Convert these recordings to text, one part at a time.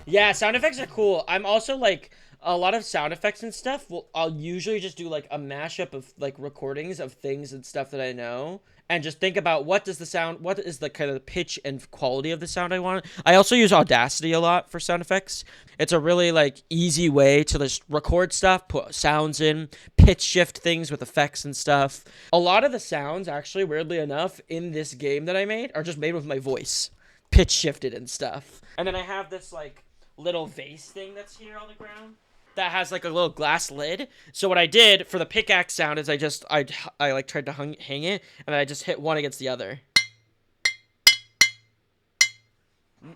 Yeah, sound effects are cool. I'm also like a lot of sound effects and stuff. Well, I'll usually just do like a mashup of like recordings of things and stuff that I know, and just think about what does the sound, what is the kind of pitch and quality of the sound I want. I also use Audacity a lot for sound effects. It's a really like easy way to just record stuff, put sounds in, pitch shift things with effects and stuff. A lot of the sounds, actually, weirdly enough, in this game that I made are just made with my voice, pitch shifted and stuff. And then I have this like little vase thing that's here on the ground that has like a little glass lid. So what I did for the pickaxe sound is I like tried to hang it, and I just hit one against the other,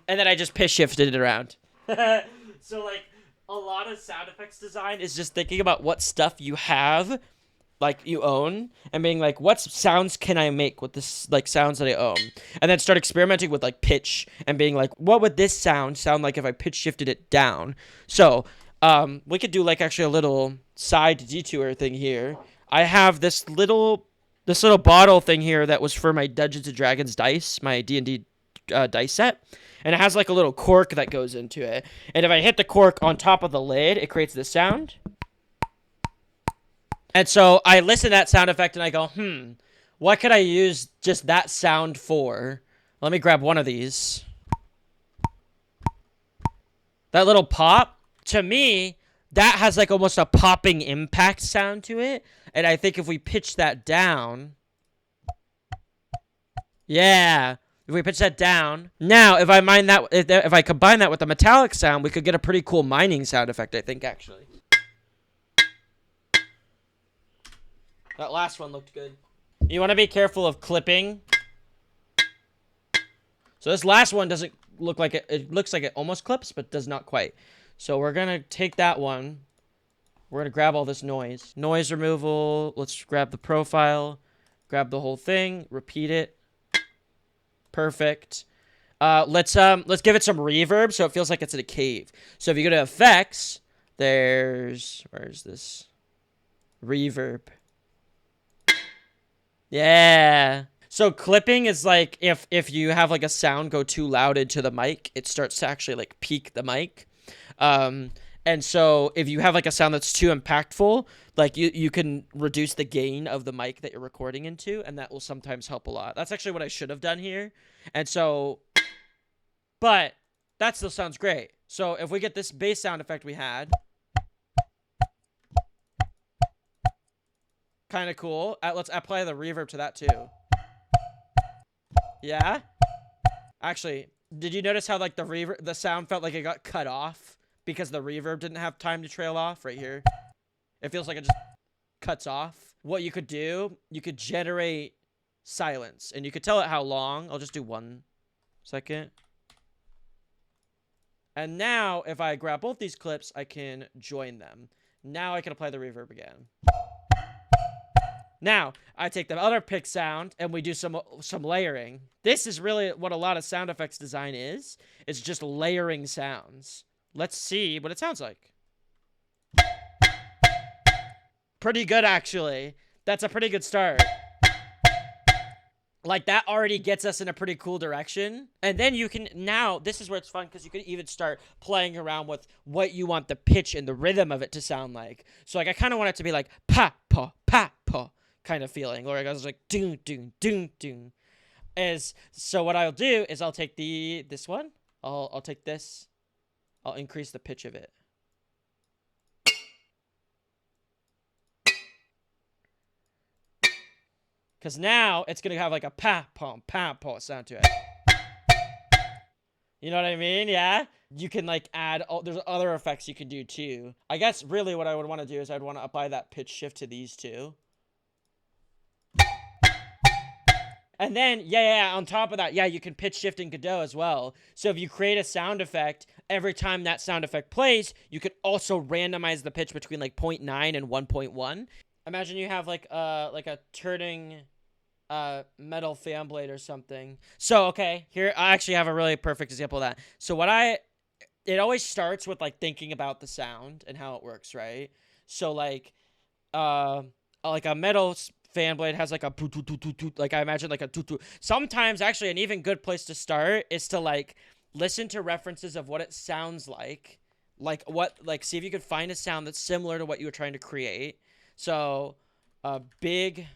and then I just pitch shifted it around. So like a lot of sound effects design is just thinking about what stuff you have, like you own, and being like, what sounds can I make with this, like sounds that I own, and then start experimenting with like pitch and being like, what would this sound like if I pitch shifted it down? So we could do like actually a little side detour thing here. I have this little bottle thing here that was for my Dungeons and Dragons dice, my D&D dice set, and it has like a little cork that goes into it, and if I hit the cork on top of the lid, it creates this sound. And so I listen to that sound effect and I go, what could I use just that sound for? Let me grab one of these. That little pop, to me, that has like almost a popping impact sound to it. And I think if we pitch that down, yeah, if we pitch that down, now if I combine that with the metallic sound, we could get a pretty cool mining sound effect, I think, actually. That last one looked good. You want to be careful of clipping. So this last one doesn't look like it. It looks like it almost clips, but does not quite. So we're going to take that one. We're going to grab all this noise. Noise removal. Let's grab the profile. Grab the whole thing. Repeat it. Perfect. Let's give it some reverb so it feels like it's in a cave. So if you go to effects, where's this? Reverb. Yeah. So clipping is like if you have like a sound go too loud into the mic, it starts to actually like peak the mic. And so if you have like a sound that's too impactful, like you can reduce the gain of the mic that you're recording into, and that will sometimes help a lot. That's actually what I should have done here. And so, but that still sounds great. So if we get this bass sound effect we had, kind of cool. Let's apply the reverb to that too. Yeah? Actually, did you notice how like the sound felt like it got cut off because the reverb didn't have time to trail off right here? It feels like it just cuts off. What you could do, you could generate silence, and you could tell it how long. I'll just do 1 second. And now if I grab both these clips, I can join them. Now I can apply the reverb again. Now, I take the other pick sound and we do some layering. This is really what a lot of sound effects design is. It's just layering sounds. Let's see what it sounds like. Pretty good, actually. That's a pretty good start. Like, that already gets us in a pretty cool direction. And then you can, now, this is where it's fun, because you can even start playing around with what you want the pitch and the rhythm of it to sound like. So, like, I kind of want it to be like, pa, pa, kind of feeling. Or I was like, doon, doon, doon, doon. So what I'll do is I'll take this one. I'll take this. I'll increase the pitch of it. Because now it's going to have like a pa sound to it. You know what I mean? Yeah? You can like add, there's other effects you can do too. I guess really what I would want to do is I'd want to apply that pitch shift to these two. And then, yeah, on top of that, yeah, you can pitch shift in Godot as well. So if you create a sound effect, every time that sound effect plays, you could also randomize the pitch between like 0.9 and 1.1. Imagine you have like a turning metal fan blade or something. So, okay, here, I actually have a really perfect example of that. So it always starts with like thinking about the sound and how it works, right? So like a metal fan blade has like a like I imagine like a tutu. Sometimes actually an even good place to start is to like listen to references of what it sounds like what, like, see if you could find a sound that's similar to what you were trying to create. So, a big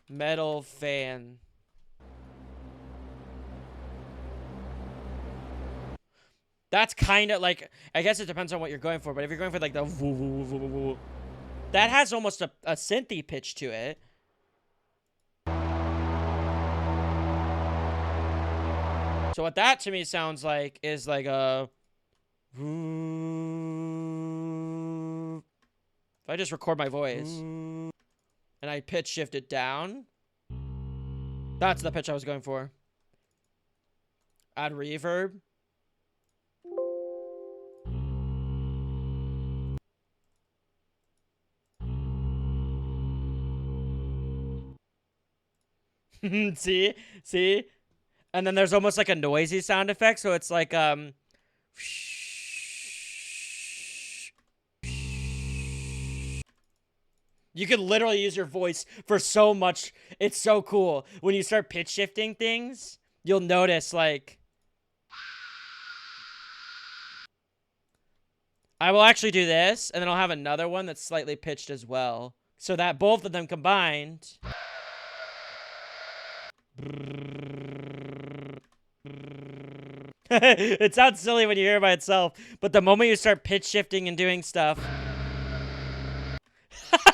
metal fan. That's kind of like, I guess it depends on what you're going for, but if you're going for like the woo, woo, woo, woo, woo, that has almost a synthy pitch to it. So what that to me sounds like is like a... If I just record my voice and I pitch shift it down, that's the pitch I was going for. Add reverb. See? See? And then there's almost like a noisy sound effect, so it's like you can literally use your voice for so much. It's so cool. When you start pitch shifting things, you'll notice, like... I will actually do this, and then I'll have another one that's slightly pitched as well. So that both of them combined... It sounds silly when you hear it by itself, but the moment you start pitch shifting and doing stuff...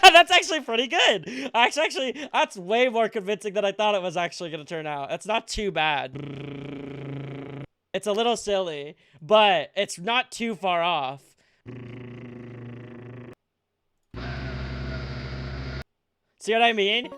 That's actually pretty good. Actually, that's way more convincing than I thought it was actually going to turn out. It's not too bad. It's a little silly, but it's not too far off. See what I mean?